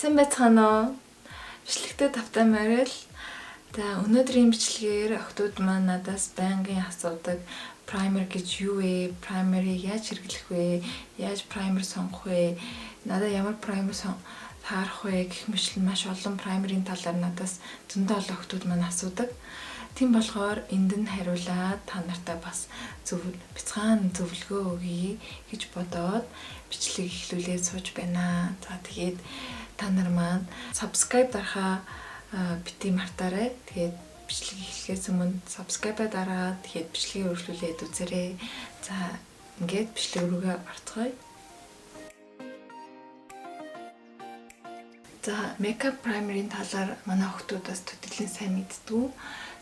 Сайн байцгаана уу? Бичлэгтэй тавтай морил. За өнөөдрийн бичлэгээр охтууд маань надаас байнгын асуудаг primer гэж юу вэ? Primer-ыг яаж хэрэглэх вэ? Яаж primer сонгох вэ? Надад ямар primer таарах вэ гэх мэтлэн маш олон primer-ийн талаар надаас зөндөө олон охтууд маань асуудаг. Тийм болохоор энд нь хариулаад та нартай бас бяцхан зөвлөгөө өгье гэж бодоод бичлэг эхлүүлээд сууж байна. За тэгээд та нар маань subscribe дарахаа бити мартаарай. Тэгээд бичлэг эхлэхээс өмнө subscribe дараад тэгээд бичлэгийг өргөлүүлээд үзээрэй. За ингээд бичлэг рүүгээ орцгоё. За makeup primer-ийн талаар манай охтуудаас төдийлөн сайн мэддэг.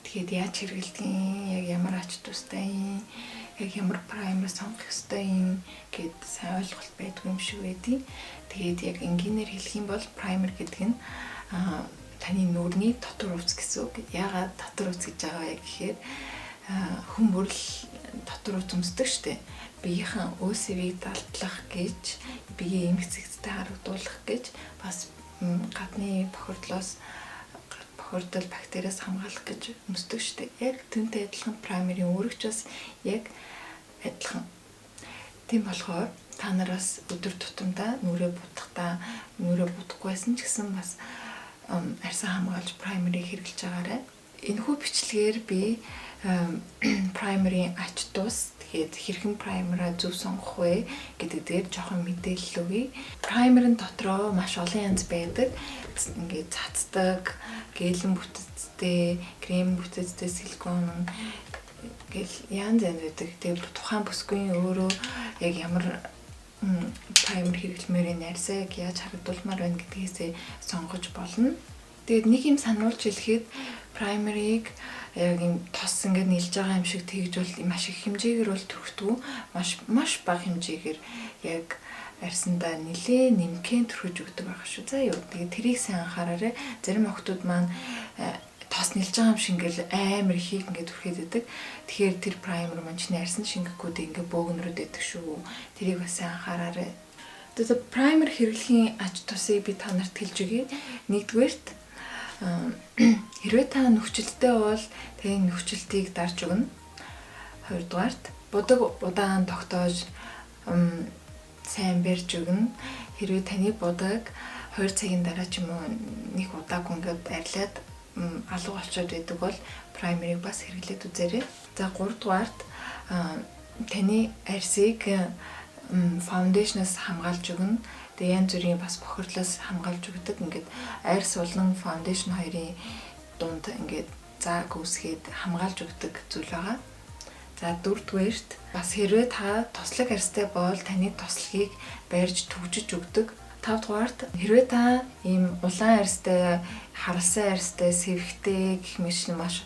Тэгээд яаж хэрэглэдэг, яг ямар ач тустай юм, яг ямар primer сонгох ёстой юм гэд сайн ойлголт байдгүй юм шиг байдیں۔ Тэгээд яг энгийнээр хэлэх юм бол primer гэдэг нь таны нүрийн дотор өвс гэсэн үг. Яагаад дотор өвс гэж байгаа вэ гэхээр хүн бүрл дотор өвс өмсдөг штеп. Биеийнхэн өөсөвийг далдлах гэж, биеийн эмх цэгцтэй харагдуулах гэж бас гадны бохирдол бактериас хамгаалах гэж өмсдөг штеп. Яг түүнтэй адилхан primer-ийн өөрөгч бас яг адилхан. Тийм болохоор та нараас өдөр тутамдаа нүрээ будахгүйсэн ч гэсэн бас арьсаа хамгаалж primer-ыг хэрэглэж байгаарай. Энэхүү бичлэгээр би primer-ийн ач тус, тэгээд хэрхэн primer-аа зөв сонгох вэ гэдэг дээр жоохон мэдээлэл өгье. Primer-ын дотроо маш олон янз байдаг. Ингээд цацдаг, гелэн бүтэцтэй, крем бүтэцтэй, силикон гэл янз байдаг. Тэгээд тухайн бүсгүйн өөрөө яг ямар primer хэрэглэмээр арьсаа яг яаж харагдуулмаар байна гэдгийгээс сонгож болно. Тэгээд нэг юм сануулж хэлэхэд primer-ыг яг юм тос ингээд нийлж байгаа юм шиг тэгж бол маш их хэмжээгээр бол төрөхдөг. Маш бага хэмжээгээр яг арьсандаа нэлээ нэмгэн төрөж өгдөг байх шүү. За юу. Тэгээд тэрийг сайн анхаараарай. Зарим охтууд маань тос нийлж байгаа юм шиг ингээл амар ихийг ингээд түрхээд байдаг. Тэгэхээр тэр primer маань чиний арьсан шингэхгүйд ингээд бөөгнөрөд байдаг шүү. Тэрийг бас сайн анхаараарай. Тэгээд primer хэрэглэхийн ач тусыг би та нарт хэлж өгье. Нэгдүгээрт хэрвээ та нөхцөлтэй бол таны нөхцөлтийг дарж өгнө. Хоёрдугаарт удаан тогтоож сайн барьж өгнө. Хэрвээ таны будаг 2 цагийн дараа ч юм уу нэг удаагүй ингээд арилаад алга болчиход байдаг бол primer-ыг бас хэрэглээд үзээрэй. За 3-дугаарт таны арьсыг foundation-аас хамгаалж өгнө. Тэгээ янз бүрийн бас бохирлоос хамгаалж өгдөг. Ингээд арьс болон foundation хоёрын дунд ингээд зааг үүсгээд хамгаалж өгдөг зүйл байгаа. За 4-дугээрт бас хэрвээ та тослог арьстай бол таны тослогийг барьж төгжиж өгдөг. 5-дугаарт хэрвээ та ийм улаан арьстай, харалсан арьстай, сэвхтэй гэх мэт маш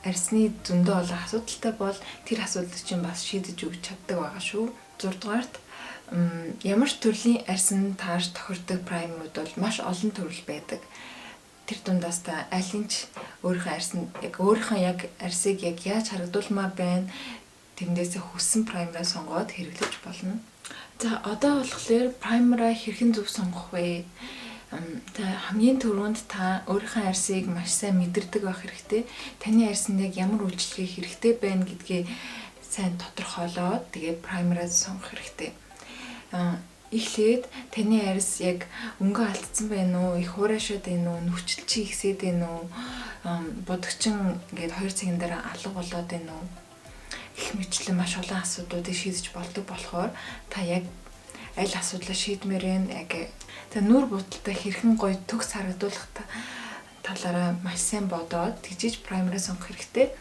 арьсны зөндөө олон асуудалтай бол тэр асуудлыг чинь бас шийдэж өгч чаддаг байгаа шүү. 6-дугаарт ямар ч төрлийн арьсан таарч тохирдог primer-ууд бол маш олон төрөл байдаг. Тэр дундаас та аль нь ч өөрийнхөө яг арьсыг яг яаж харагдуулмаар байна, тэрнээсээ хүссэн primer-аа сонгоод хэрэглэж болно. За одоо болохоор primer-аа хэрхэн зөв сонгох вэ? Хамгийн түрүүнд та өөрийнхөө арьсыг маш сайн мэдэрдэг байх хэрэгтэй. Таны арьсанд яг ямар үйлчлэгийг хэрэгтэй байна гэдгийг сайн тодорхойлоод тэгээд primer-аа сонгох хэрэгтэй. Эхлээд таны арьс яг өнгө алдсан байна уу, их хураашаад байна уу, нөхцөл чи ихсээд байна уу, будагчин ингээд 2 цагийн дараа алга болоод байна уу гэх мэтлэн маш олон асуудлуудыг шийдэж болдог болохоор та яг аль асуудлаа шийдмээр байна. Яг нүур будалтай хэрхэн гоё төгс харагдуулах талаараа маш сайн бодоод тэгжиж primer-аа сонгох хэрэгтэй.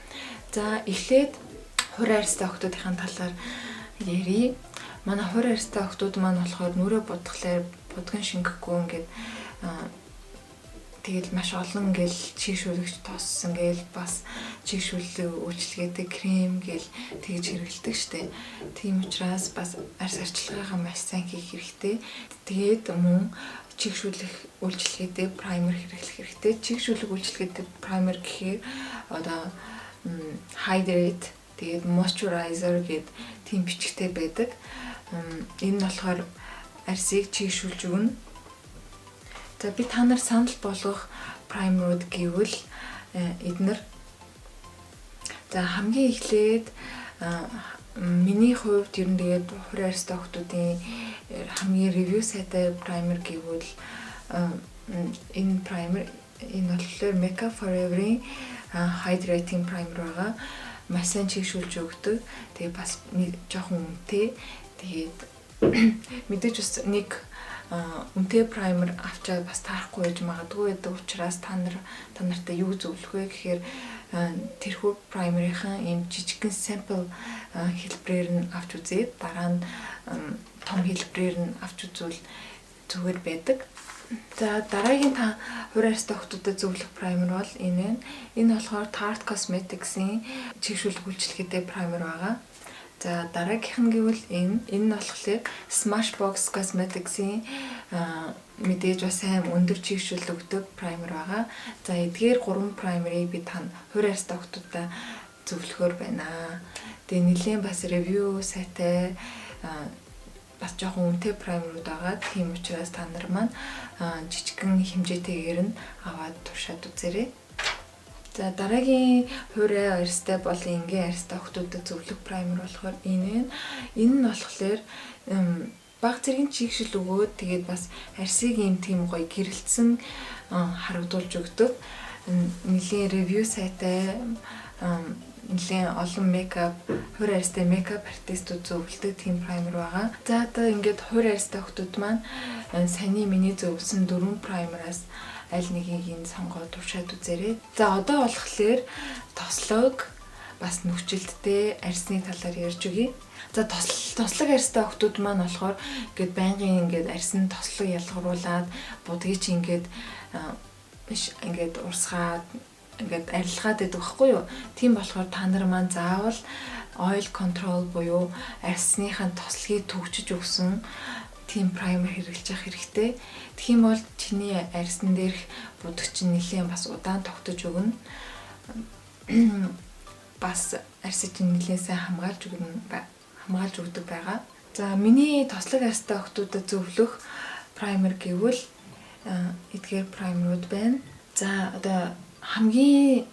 За эхлээд хураа арьстай охтуудын талаар ярий. Манай хураа арьстай охтууд маань болохоор нүрээ будахлаар будган шингэхгүй ингээд тэгэл маш олон ингээл чийгшүүлэгч тоссон гээл бас чийгшүүлэг үйлчлэгээтэй крем гээл тэгж хэрэгэлдэг штеп. Тийм учраас бас арьс арчилгаагаа маш сайн хийх хэрэгтэй. Тэгээд мөн чийгшүүлэх үйлчлэгээтэй primer хэрэглэх хэрэгтэй. Чийгшүүлэг үйлчлэгээтэй primer гэхээр одоо hydrate тэгээд moisturizer гэд тийм бичгтэй байдаг. Энэ нь болохоор арьсыг чийгшүүлж өгнө. За би та нар санал болгох праймерууд гэвэл эднэр за хамгийн эхлээд миний хувьд ер нь тэгээд хувийн арьстай охтуудын хамгийн ревю сайтай праймер гэвэл энэ праймер энэ болохоор Makeup Forever-ийн hydrating primer байгаа. Маш сайн чийгшүүлж өгдөг. Тэгээ бас жоохон үнэтэй. Тэгээд мэдээж бас нэг үнэтэй праймер авчаад бас таарахгүй байж магадгүй гэдэг учраас та нартай юу зөвлөх вэ гэхээр тэрхүү праймерийнхан ийм жижигхэн sample хэлбэрээр нь авч үзээд дараа нь том хэлбэрээр нь авч үзвэл зүгээр байдаг. За дараагийн та хувийн арьстай охтуудад зөвлөх праймер бол энэ. Энэ болохоор Tarte Cosmetics-ийн чийгшүүлэг үйлчилгээтэй праймер байгаа. За дараагийнх нь гэвэл энэ нь болохоор Smashbox Cosmetics-ийн мэдээж бас сайн өндөр чийгшүүлэг өгдөг праймер байгаа. За эдгээр 3 праймерыг би тань хувийн арьстай охтуудаа зөвлөхөөр байна. Тэгээ нэлийн бас ревю сайтай бас жоохон үнэтэй праймерууд байгаа. Тийм учраас та нар маань жижигхэн хэмжээтэйгээр нь аваад туршаад үзээрэй. За дараагийн хувийн арьстай бол энгийн арьстай охтуудад зөвлөх праймер болохоор энэ нь болохоор баг зэргийн чийгшил өгөөд тэгээд бас арьсыг ийм тийм гоё гэрэлтсэн харагдуулж өгдөг. Нэлийн ревю сайтай нэлийн олон мейкап хувийн арьстай мейкап артистууд зөвлөдөг тийм праймер байгаа. За одоо ингээд хувийн арьстай охтууд маань саяны миний зөвлөсөн 4 праймераас аль нэгийг нь сонгоод туршаад үзээрэй. За одоо болохоор тослог бас нөхцөлттэй арьсны талаар ярьж өгье. За тослог арьстай охтууд маань болохоор ингээд байнгын ингээд арьсан тослог ялгаруулад будгийг чи ингээд урсгаад ингээд арилгаад байдаг байхгүй юу? Тийм болохоор та нар маань заавал oil control буюу арьсныхаа тослогийг төгжиж өгсөн тийм праймер хэрэглэж явах хэрэгтэй. Тэгэх юм бол чиний арьсан дээрх будаг чинь нэлээд бас удаан тогтож өгнө. Бас арьсыг чинь нэлээд сайн хамгаалж өгдөг байгаа. За миний тослог арьстай охтуудад зөвлөх праймер гэвэл эдгээр праймерууд байна. За одоо хамгийн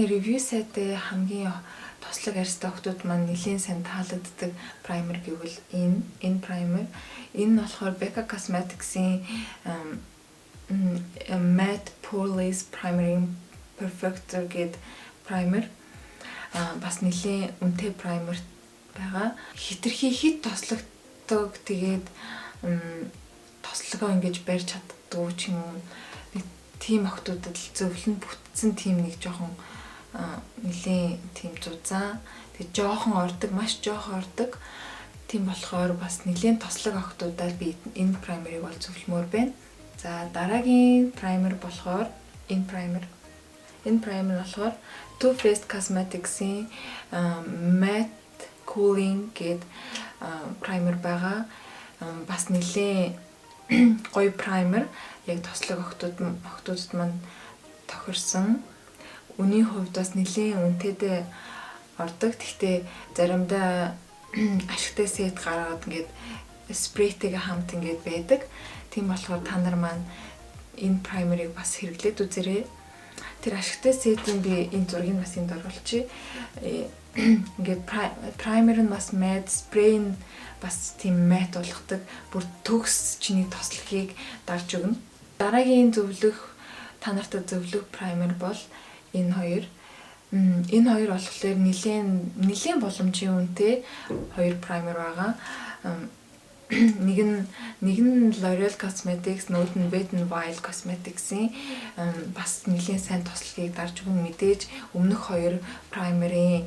ревю сайтай хамгийн тослог арьстай охтууд маань нэлээд сайн таалагддаг праймер гэвэл энэ праймер. Энэ нь болохоор Becca Cosmetics-ийн Matte Poreless Primering Perfector гэдэг праймер. Бас нэлээд үнэтэй праймер байгаа. Хитрхи хит тослогдог тэгээд тослогоо ингэж барьж чаддгүй ч юм уу. Тийм охтуудад зөвлөн бүтцэн тийм нэг жоохон нэлийн тийм зузаан тэг жоохон ордог, маш жоохон ордог. Тийм болохоор бас нэлийн тослог охтуудаар би энэ праймерыг бол зөвлөмөр байна. За дараагийн праймер болохоор энэ праймер болохоор Too Faced Cosmetics-ийн Matte Cooling гэдэг праймер байгаа. Бас нэлийн гоё праймер яг тослог охтуудад маань тохирсон. Үнийн хувьд бас нэлийн үнэтэйдээ ордог. Гэхдээ заримдаа ашигтай сет гаргаад ингээд спрейтэйгээ хамт ингээд байдаг. Тийм болохоор та нар маань энэ праймерыг бас хэрэглээд үзээрэй. Тэр ашигтай сетийн би энэ зургийг бас энд оруулчих. Ингээд праймер нь бас matte, спрей нь бас тийм matte болгодог. Бүр төгс чиний тослохыг дарж өгнө. Дараагийн та нартай зөвлөх праймер бол энэ хоёр. Энэ хоёр болохоор нэлийн боломжийн үнэтэй хоёр праймер байгаа. Нэг нь L'Oreal Cosmetics, нөгөөх нь Wet n Wild Cosmetics-ийн бас нэлийн сайн тослохыг дарж өгнө. Мэдээж өмнөх хоёр праймерын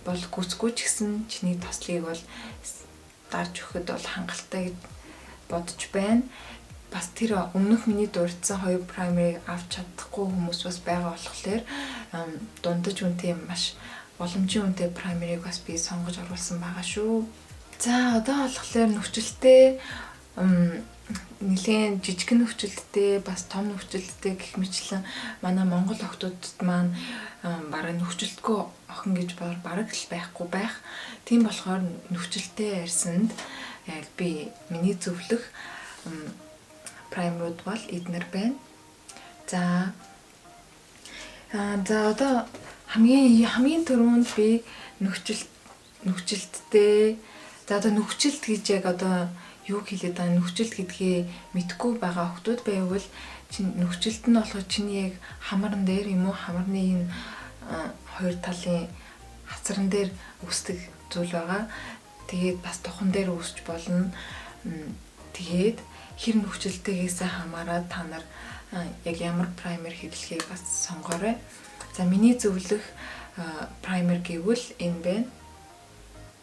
бол гүцгүй ч гэсэн чиний тослыг бол дарж өгөхөд бол хангалттай гэж бодож байна. Бас тэр өмнөх миний дурдсан хоёр праймерыг авч чадахгүй хүмүүс бас байгаа болохоор дундаж үнэтэй маш боломжийн үнэтэй праймерыг бас би сонгож оруулсан байгаа шүү. За одоо болохоор нөхцөлтэй нэлийн жижигхэн нөхцөлттэй бас том нөхцөлттэй гэх мэтлэн манай Монгол охтуудад маань бараг нөхцөлтгүй охин гэж бараг л байхгүй байх. Тийм болохоор нөхцөлттэй арьсанд яг би миний зөвлөх праймерууд бол эднэр байна. За одоо хамгийн түрүүнд би нөхцөлттэй. За одоо нөхцөлт гэж яг одоо юу хэлээд байгаа нөхцөлт гэдгийг мэдгүй байгаа хүмүүс байвал нөхцөлт нь болохоор чиний яг хамарн дээр юм уу хамарны энэ хоёр талын хацран дээр үүсдэг зүйл байгаа. Тэгээд бас тухан дээр үүсч болно. Тэгээд хэр нөхцөлтэйгээс хамаараад та нар яг ямар праймер хэрэглэхийг бас сонгоорой. За миний зөвлөх праймер гэвэл энэ байна.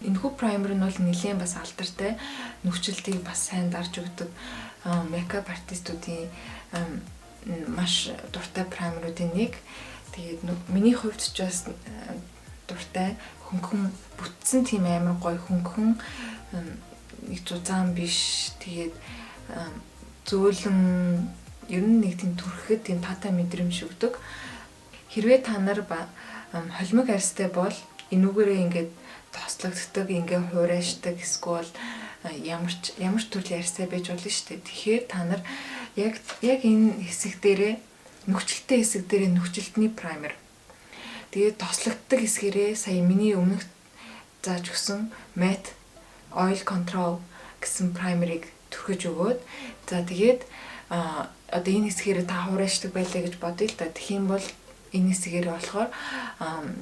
Энэхүү праймер нь бол нэлээд бас алдартай нөхцөлтийг бас сайн дарж өгдөг мейкап артистуудын маш дуртай праймеруудын нэг. Тэгээд миний хувьд ч бас дуртай хөнгөн бүтсэн тийм амар гоё хөнгөн нэг зузаан биш. Тэгээд зөөлөн ер нь нэг тийм түрхэхэд тийм таатай мэдрэмж өгдөг. Хэрвээ та нар холимог арьстай бол энүүгээрээ ингээд тослогддог, ингээд хуурайшдаг эсвэл ямар ч төрлийн арьстай байж болно шүү дээ. Тэгэхээр та нар яг энэ хэсэг дээрээ нөхцөлттэй хэсэг дээрээ нөхцөлтний праймер. Тэгээд тослогддог хэсгээрээ сая миний өмнөх зааж өгсөн matte oil control гэсэн праймерыг түрхэж өгөөд за тэгээд одоо энэ хэсгээрээ та хуурайшдаг байлаа гэж бодъё л да. Тэгэх юм бол энэ хэсгээр болохоор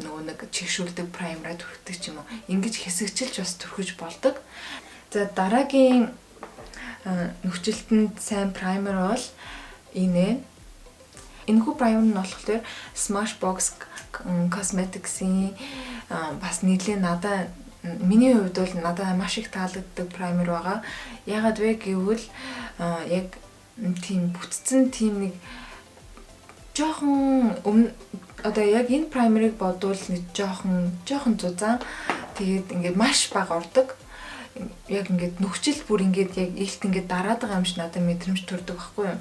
нөгөө нэг чигшүүлдэг праймераа түрхдэг ч юм уу. Ингэж хэсэгчилж бас түрхэж болдог. За дараагийн нөхцөлтөнд сайн праймер бол энэ. Энэхүү праймер нь болохоор Smashbox Cosmetics-ийн бас нийлээ миний хувьд бол надад маш их таалагддаг праймер байгаа. Яагаад вэ гэвэл яг тийм бүтцэн тийм нэг жоохон одоо яг энэ праймерыг бодвол нэг жоохон зузаан тэгээд ингээд маш бага ордог. Яг ингээд нөхцөл бүр ингээд яг илт ингээд дараад байгаа юм шиг надад мэдрэмж төрдөг байхгүй юу?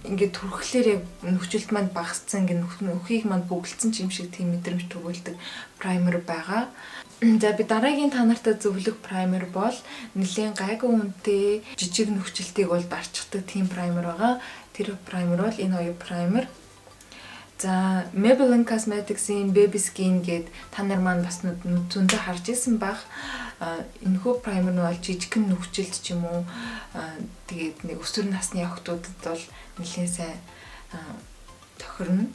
Ингээд түрхлээр яг нөхцөлт манд багассан ингээд нөхийг манд бүгэлдсэн ч юм шиг тийм мэдрэмж төрүүлдэг праймер байгаа. За би дараагийн та нартай зөвлөх праймер бол нэлээд гайгүй үнэтэй жижиг нөхцөлтийг бол дарчдаг тийм праймер байгаа. Тэр праймер бол энэ хоёр праймер. За Maybelline Cosmetics-ийн Baby Skin гээд та нар маань бас зөндөө харж исэн баг. Энэхүү праймер нь бол жижигхэн нөхцөлт ч юм уу тэгээд нэг өсвөр насны охтуудад бол нэлээд сайн тохирно.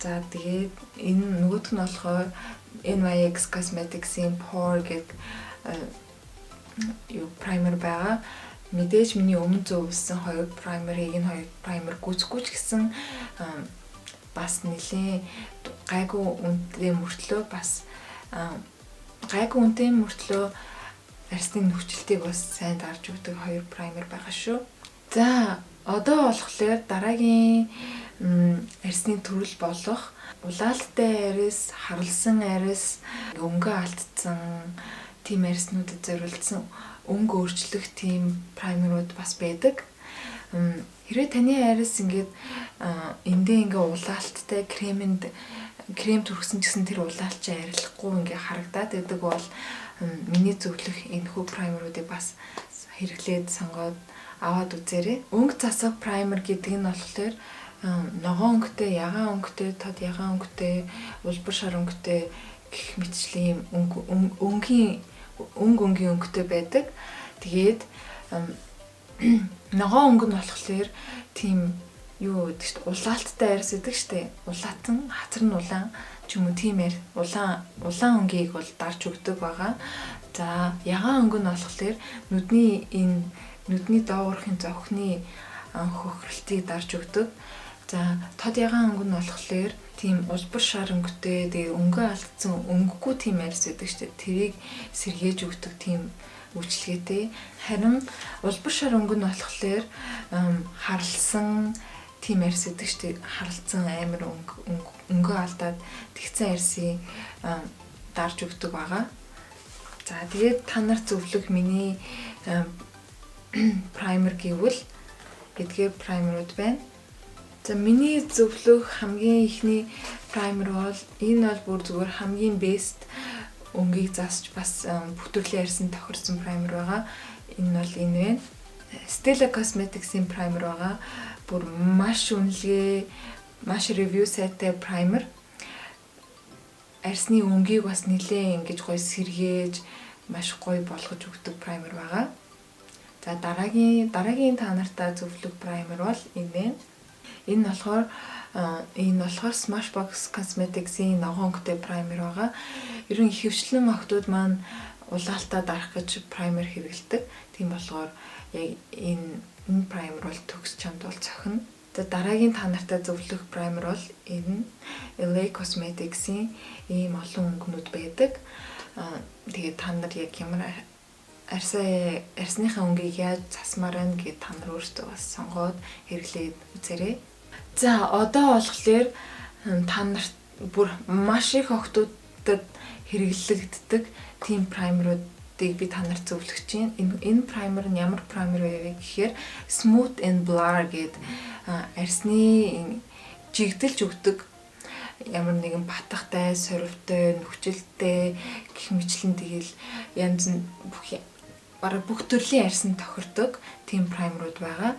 За тэгээд энэ нөгөөх нь болохоор NYX Cosmetics-ийн Pore гээд праймер байгаа. Мэдээж миний өмнө зөвлөсөн хоёр праймерыг энэ хоёр праймер гүйцэхгүй ч гэсэн бас нэлээд гайгүй үнэтэй мөртлөө бас гайгүй үнэтэй мөртлөө арьсны нөхцөлтийг бас сайн дарж өгдөг хоёр праймер байгаа шүү. За одоо болохоор дараагийн арьсны төрөл болох улаалттай арьс, харлсан арьс, өнгө алдсан тийм арьснуудад зориулсан өнгө өөрчлөх тийм праймерууд бас байдаг. Хэрвээ таны арьс ингээд эндээ ингээ улаалттай крем түрхсэн гэсэн тэр улаалт чинь арилахгүй ингээ харагдаад байдаг бол миний зөвлөх энэхүү праймеруудыг бас хэрэглээд сонгоод аваад үзээрэй. Өнгө засах праймер гэдэг нь болохоор ногоон өнгөтэй, ягаан өнгөтэй, тод ягаан өнгөтэй, улбар шар өнгөтэй гэх мэтчлийн өнгийн өнгөтэй байдаг. Тэгээд ногоон өнгө нь болохоор тийм юу гэдэг чинь улаалттай арьс гэдэг чинь улаатан хацар нь улаан ч юм уу тийм улаан өнгийг бол дарж өгдөг байгаа. За ягаан өнгө нь болохоор нүдний доогоорхын зовхны хөхрөлтийг дарж өгдөг. За тод ягаан өнгө нь болохоор тийм улбар шар өнгөтэй тэгээ өнгө алдсан өнгөгүй тийм арьс гэдэг чинь тэрийг сэргээж өгдөг тийм үйлчлэгээтэй. Харин улбар шар өнгө нь болохоор харлсан тийм арьс гэдэг чинь харлцсан амар өнгө алдаад тэгсэн арьсыг дарж өгдөг байгаа. За тэгээд та нарт зөвлөх миний праймер гэвэл эдгээр праймерууд байна. За миний зөвлөх хамгийн ихний праймер бол энэ бол бүр зүгээр хамгийн бест өнгийг засч бас бүх төрлийн арьсанд тохирсон праймер байгаа. Энэ бол энэ байна. Stella Cosmetics-ийн primer байгаа. Бүр маш үнэлгээ, маш review сайтай primer. Арсны өнгийг бас нэлээд ингэж гоё сэргээж, маш гоё болгож өгдөг primer байгаа. За дараагийн та нартай зөвлөх primer бол энэ. Энэ болохоор Smashbox Cosmetics-ийн ногоонтой primer байгаа. Ерөн ихэвчлэн охтууд маань улаалтаа дарах гэж primer хэрэглэдэг. Тийм болохоор яг энэ primer бол төгс чамд бол цохино. За дараагийн та нартай зөвлөх primer бол энэ LA Cosmetics-ийн ийм олон өнгөнүүд байдаг. Тэгээд та нар яг ямар арсныхаа өнгийг яаж засмаар байна гэдээ та нар өөрсдөө бас сонгоод хэрэглээд үзээрэй. За одоо болохоор та нарт бүр маш их охтуудад хэрэглэгддэг тийм праймеруудыг би та нарт зөвлөж байна. Энэ праймер нь ямар праймер вэ гэхээр Smooth and Blur гэдэг арсны жигдэлж өгдөг ямар нэгэн батахтай, сорвтой, нүхжилтэй гэх мэтлэн тэгэл янз нь бүх төрлийн арсанд тохирдог тийм праймерууд байгаа.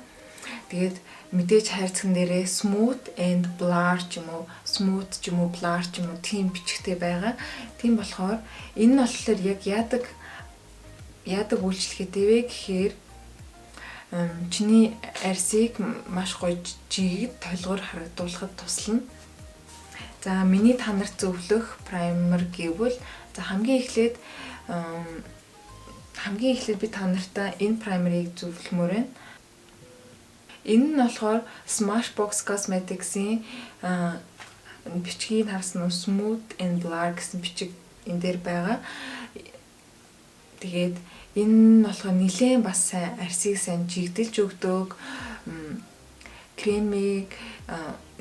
Тэгээд мэдээж хайрцаган дээрээ smooth and blur ч юм уу, smooth ч юм уу, blur ч юм уу тийм бичгтэй байгаа. Тийм болохоор энэ нь болохоор яг яадаг үйлчлэгээтэй вэ гэхээр чиний арсыг маш гоё жигд толгоор харагдуулахад туслана. За миний та нарт зөвлөх primer гэвэл за хамгийн эхлээд би та нартай энэ primer-ыг зөвлөмөр байна. Энэ нь болохоор Smashbox Cosmetics-ийн бичгийг харсан нь Smooth and Blur гэсэн бичиг энэ дээр байгаа. Тэгээд энэ нь болохоор нэлээд бас сайн арсыг сайн жигдэлж өгдөг. Кремиг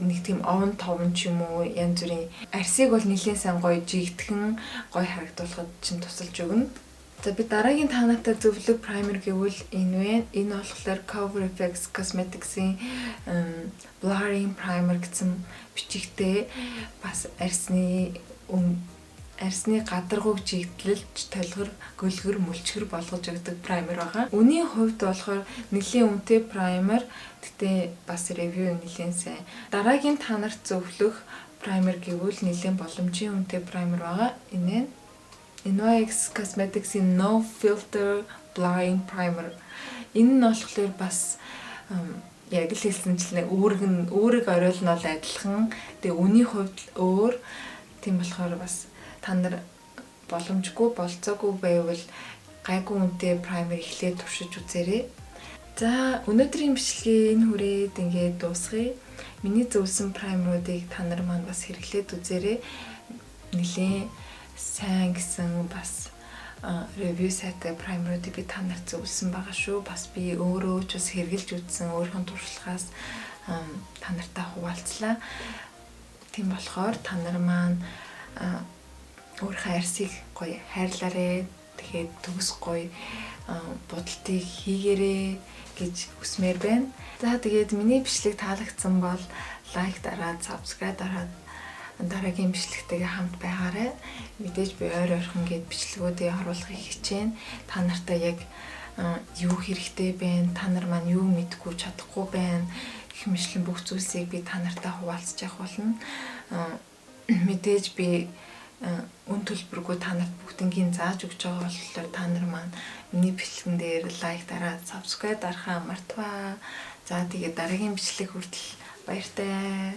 нэг тийм овн товн ч юм уу янз бүрийн арсыг бол нэлээд сайн гоё жигдхэн гоё харагдуулахад чинь тусалж өгнө. За би дараагийн та нартай зөвлөх primer гэвэл энэ вэ. Энэ болохоор Cover FX Cosmetics-ийн Blurring Primer гэсэн бичигтэй бас арсны гадаргууг жигдлэлж толгор гөлгөр мөлчгөр болгож өгдөг primer байгаа. Үнийн хувьд болохоор нэлийн үнэтэй primer, гэтээ бас ревю нэлийн сайн. Дараагийн та нарт зөвлөх primer гэвэл нэлийн боломжийн үнэтэй primer байгаа. Энэ NYX Cosmetics-ийн No Filter Blurring Primer. Энэ нь болохоор бас яг л хэлсэнчлэн үүрэг оройл нь бол адилхан. Тэгээ үнийн хувьд өөр. Тийм болохоор бас та нар боломжгүй болцоогүй байвал гайгүй үнэтэй primer эхлээд туршиж үзээрэй. За өнөөдрийн бичлэгээ энэ хүрээд ингээд дуусгая. Миний зөвлөсөн primerуудыг та нар маань бас хэрэглээд үзээрэй. Нилээн сайн гэсэн бас ревю сайтай primerуудыг би та нарт зөвлөсөн байгаа шүү. Бас би өөрөө ч бас хэрэгжилж үзсэн өөрийнхөө туршлагаас та нартай хуваалцлаа. Тийм болохоор та нар маань өөрийнхөө арсыг гоё хайрлаарай. Тэгээд төгс гоё будалтыг хийгээрэй гэж хүсмээр байна. За тэгээд миний бичлэг таалагдсан бол лайк дараад, subscribe дараад дараагийн бичлэгтэйгээ хамт байгаарай. Мэдээж би ойрхон гээд бичлэгүүдийг оруулахыг хичээнэ. Та нартай яг юу хэрэгтэй байна, та нар маань юу мэдгүй чадахгүй байна гэх мэтлэн бүх зүйлсийг би та нартай хуваалцаж явах болно. Мэдээж би үн төлбөргүй та нарт бүгднийг зааж өгч байгаа болохоор та нар маань миний бичлэгэн дээр лайк дараад, subscribe дарахаа мартваа. За тэгээд дараагийн бичлэг хүртэл баяртай.